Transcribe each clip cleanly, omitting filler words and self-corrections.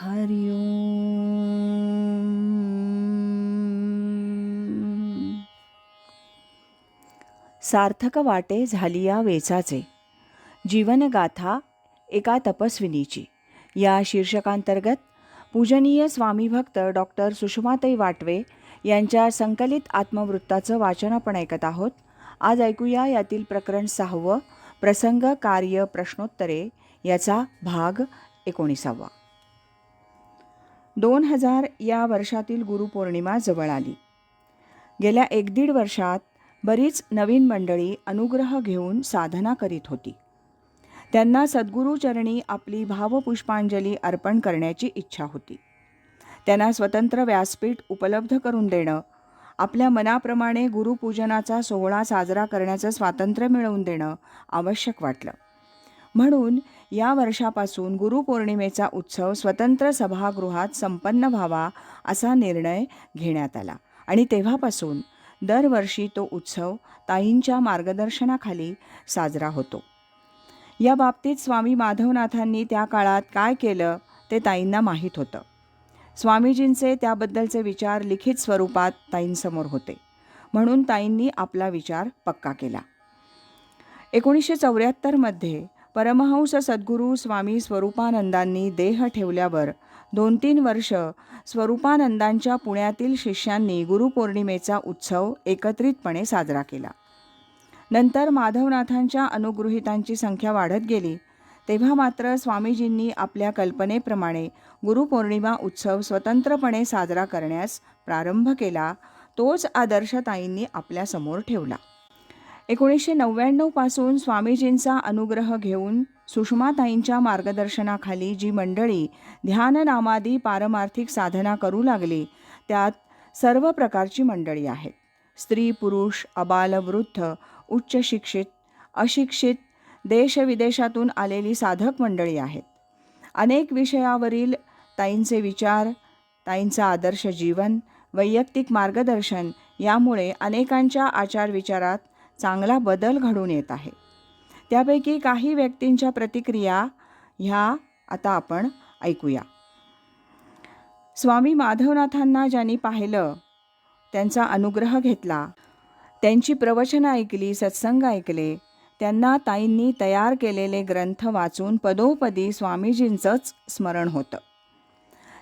हरि ओम. सार्थक वाटे झाली या वेचाचे, जीवनगाथा एका तपस्विनीची या शीर्षकांतर्गत पूजनीय स्वामीभक्त डॉक्टर सुषमाताई वाटवे यांच्या संकलित आत्मवृत्ताचं वाचन आपण ऐकत आहोत. आज ऐकूया यातील प्रकरण 6, प्रसंग कार्य प्रश्नोत्तरे, याचा भाग 19. 2000 या वर्षातील गुरुपौर्णिमा जवळ आली. गेल्या 1-1.5 वर्षात बरीच नवीन मंडळी अनुग्रह घेऊन साधना करीत होती. त्यांना सद्गुरूचरणी आपली भावपुष्पांजली अर्पण करण्याची इच्छा होती. त्यांना स्वतंत्र व्यासपीठ उपलब्ध करून देणं, आपल्या मनाप्रमाणे गुरुपूजनाचा सोहळा साजरा करण्याचं स्वातंत्र्य मिळवून देणं आवश्यक वाटलं. म्हणून या वर्षापासून गुरुपौर्णिमेचा उत्सव स्वतंत्र सभागृहात संपन्न व्हावा असा निर्णय घेण्यात आला आणि तेव्हापासून दरवर्षी तो उत्सव ताईंच्या मार्गदर्शनाखाली साजरा होतो. या बाबतीत स्वामी माधवनाथांनी त्या काळात काय केलं ते ताईंना माहीत होतं. स्वामीजींचे त्याबद्दलचे विचार लिखित स्वरूपात ताईंसमोर होते, म्हणून ताईंनी आपला विचार पक्का केला. 1974 परमहंस सद्गुरू स्वामी स्वरूपानंदांनी देह ठेवल्यावर 2-3 वर्ष स्वरूपानंदांच्या पुण्यातील शिष्यांनी गुरुपौर्णिमेचा उत्सव एकत्रितपणे साजरा केला. नंतर माधवनाथांच्या अनुगृहीतांची संख्या वाढत गेली. तेव्हा मात्र स्वामीजींनी आपल्या कल्पनेप्रमाणे गुरुपौर्णिमा उत्सव स्वतंत्रपणे साजरा करण्यास प्रारंभ केला. तोच आदर्श ताईंनी आपल्यासमोर ठेवला. 1999 पासून स्वामीजींचा अनुग्रह घेऊन सुषमाताईंच्या मार्गदर्शनाखाली जी मंडळी ध्याननामादी पारमार्थिक साधना करू लागली, त्यात सर्व प्रकारची मंडळी आहेत. स्त्री, पुरुष, अबाल, वृद्ध, उच्च शिक्षित, अशिक्षित, देशविदेशातून आलेली साधक मंडळी आहेत. अनेक विषयावरील ताईंचे विचार, ताईंचं आदर्श जीवन, वैयक्तिक मार्गदर्शन यामुळे अनेकांच्या आचारविचारात चांगला बदल घडून येत आहे. त्यापैकी काही व्यक्तींच्या प्रतिक्रिया ह्या आता आपण ऐकूया. स्वामी माधवनाथांना ज्यांनी पाहिलं, त्यांचा अनुग्रह घेतला, त्यांची प्रवचनं ऐकली, सत्संग ऐकले, त्यांना ताईंनी तयार केलेले ग्रंथ वाचून पदोपदी स्वामीजींचंच स्मरण होतं.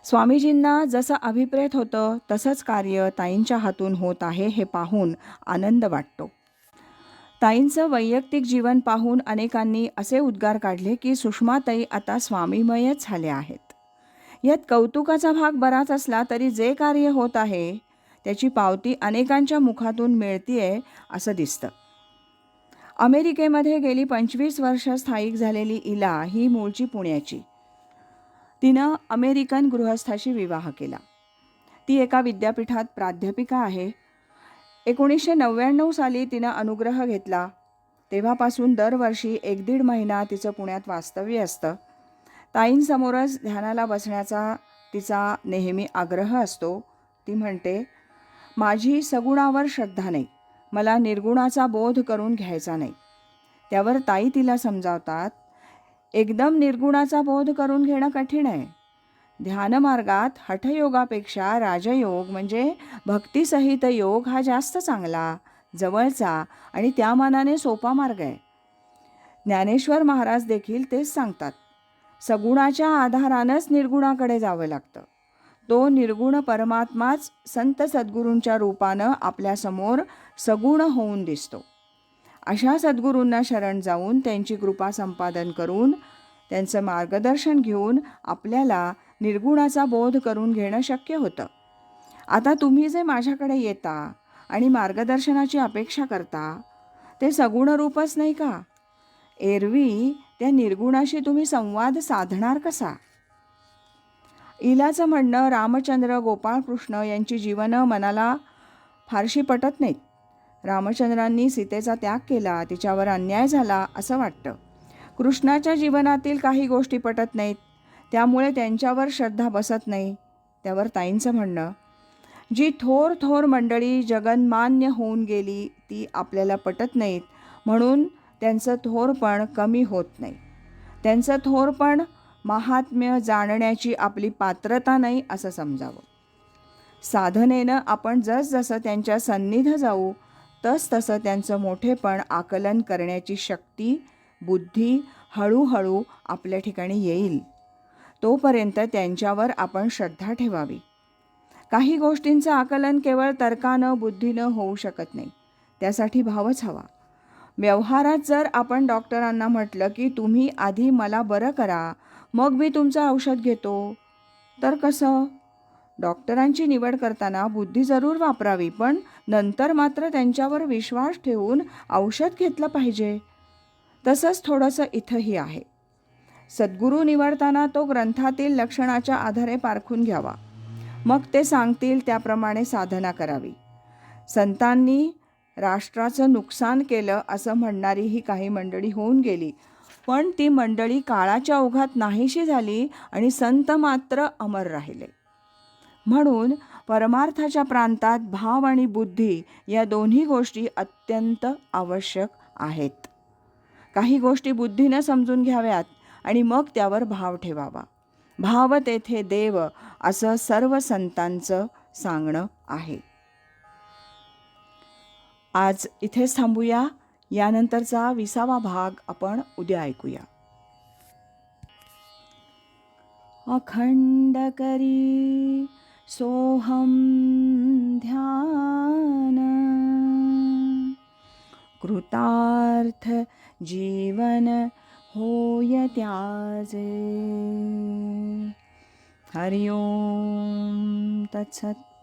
स्वामीजींना जसं अभिप्रेत होतं तसंच कार्य ताईंच्या हातून होत आहे हे पाहून आनंद वाटतो. ताईंचं वैयक्तिक जीवन पाहून अनेकांनी असे उद्गार काढले की सुषमाताई आता स्वामीमयच झाल्या आहेत. यात कौतुकाचा भाग बराच असला तरी जे कार्य होत आहे त्याची पावती अनेकांच्या मुखातून मिळतीये असं दिसतं. अमेरिकेमध्ये गेली 25 वर्ष स्थायिक झालेली इला ही मूळची पुण्याची. तिनं अमेरिकन गृहस्थाशी विवाह केला. ती एका विद्यापीठात प्राध्यापिका आहे. 1999 साली तिनं अनुग्रह घेतला. तेव्हापासून दरवर्षी 1-1.5 महिना तिचं पुण्यात वास्तव्य असतं. ताईंसमोरच ध्यानाला बसण्याचा तिचा नेहमी आग्रह असतो. ती म्हणते, माझी सगुणावर श्रद्धा नाही, मला निर्गुणाचा बोध करून घ्यायचा नाही. त्यावर ताई तिला समजावतात, एकदम निर्गुणाचा बोध करून घेणं कठीण आहे. ध्यानमार्गात हठयोगापेक्षा राजयोग म्हणजे भक्तिसहित योग हा जास्त चांगला, जवळचा आणि त्या मानाने सोपा मार्ग आहे. ज्ञानेश्वर महाराज देखील तेच सांगतात. सगुणाच्या आधारानंच निर्गुणाकडे जावं लागतं. तो निर्गुण परमात्माच संत सद्गुरूंच्या रूपानं आपल्यासमोर सगुण होऊन दिसतो. अशा सद्गुरूंना शरण जाऊन त्यांची कृपा संपादन करून त्यांचं मार्गदर्शन घेऊन आपल्याला निर्गुणाचा बोध करून घेणं शक्य होतं. आता तुम्ही जे माझ्याकडे येता आणि मार्गदर्शनाची अपेक्षा करता ते सगुण रूपच नाही का? एरवी त्या निर्गुणाशी तुम्ही संवाद साधणार कसा? इलाचं म्हणणं रामचंद्र गोपाळकृष्ण यांची जीवनं मनाला फारशी पटत नाहीत. रामचंद्रांनी सीतेचा त्याग केला, तिच्यावर अन्याय झाला असं वाटतं. कृष्णाच्या जीवनातील काही गोष्टी पटत नाहीत, त्यामुळे त्यांच्यावर श्रद्धा बसत नाही. त्यावर ताईंचं म्हणणं, जी थोर थोर मंडळी जगन्मान्य होऊन गेली ती आपल्याला पटत नाहीत, म्हणून त्यांचं थोरपण कमी होत नाही. त्यांचं थोरपण महात्म्य जाणण्याची आपली पात्रता नाही असं समजावं. साधनेनं आपण जसजसं त्यांच्या सन्निध जाऊ तसतसं त्यांचं मोठेपण आकलन करण्याची शक्ती, बुद्धी हळूहळू आपल्या ठिकाणी येईल. तोपर्यंत त्यांच्यावर आपण श्रद्धा ठेवावी. काही गोष्टींचं आकलन केवळ तर्कानं बुद्धीनं होऊ शकत नाही. त्यासाठी भावच हवा. व्यवहारात जर आपण डॉक्टरांना म्हटलं की तुम्ही आधी मला बरं करा, मग मी तुमचं औषध घेतो, तर कसं? डॉक्टरांची निवड करताना बुद्धी जरूर वापरावी, पण नंतर मात्र त्यांच्यावर विश्वास ठेवून औषध घेतलं पाहिजे. तसंच थोडंसं इथंही आहे. सद्गुरू निवडताना तो ग्रंथातील लक्षणाच्या आधारे पारखून घ्यावा. मग ते सांगतील त्याप्रमाणे साधना करावी. संतांनी राष्ट्राचं नुकसान केलं असं म्हणणारी ही काही मंडळी होऊन गेली, पण ती मंडळी काळाच्या ओघात नाहीशी झाली आणि संत मात्र अमर राहिले. म्हणून परमार्थाच्या प्रांतात भाव आणि बुद्धी या दोन्ही गोष्टी अत्यंत आवश्यक आहेत. काही गोष्टी बुद्धीनं समजून घ्याव्यात आणि मग त्यावर भाव ठेवावा. भाव तेथे देव असं सर्व संतांचं सांगणं आहे. आज इथेच थांबूया. यानंतरचा 20वा भाग आपण उद्या ऐकूया. अखंड करी सोहम ध्यान, कृतार्थ जीवन होय त्याजे. हरि ओम तत्सत.